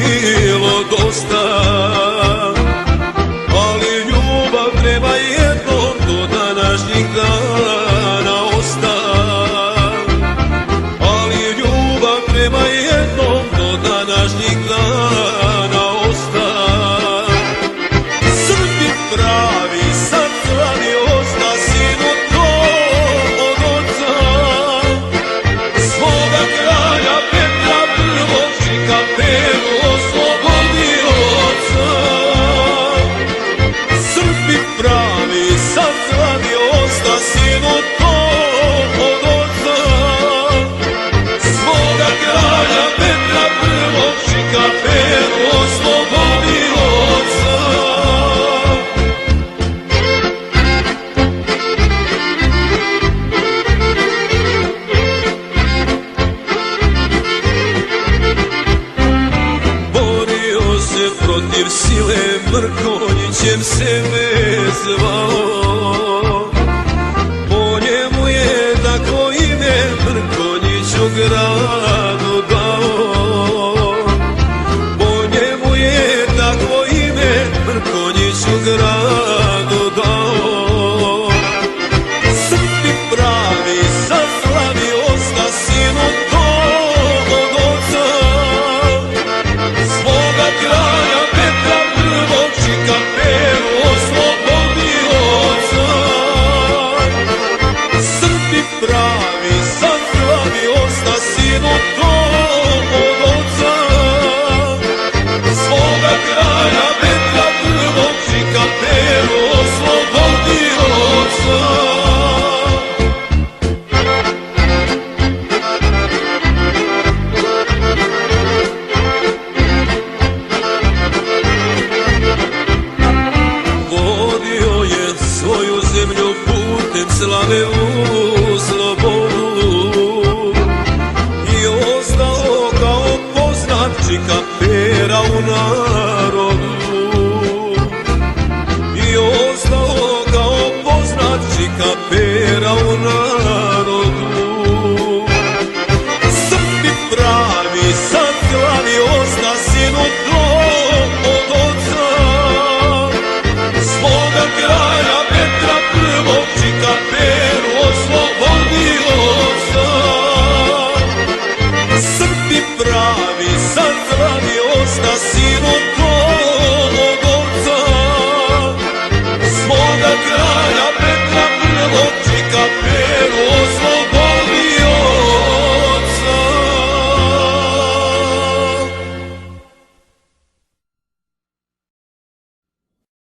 bilo dosta, ali ljubav treba jednom do današnjih dana osta. Ali ljubav treba jednom do današnjih dana osta. Srbi pravi sad slavi osta, sinu to od oca svoga kralja Petra prvog Čikaperu oslobodioca. Srbi pravi sad slavi osta, sinu to od oca svoga kralja Petra prvog Čikaperu oslobodioca. Borio se protiv sile, Mrkonjićem se me zvao. Po njemu je tako ime Mrkonjiću gradu dao. Po njemu je tako ime Mrkonjiću gradu dao. Srbi pravi sad slavi osta, sinu to od oca svoga kralja Petra prvog Čikaperu oslobodioca. Srbi pravi sad slavi osta, sinu to od oca svoga kralja Petra prvog Čikaperu oslobodioca. Vodio je svoju zemlju putem slave u slobodu i ostao kao poznat Čikapera u narodu. I ostao kao poznat Čikapera u narodu. Srbi pravi sad slavi osta, sinu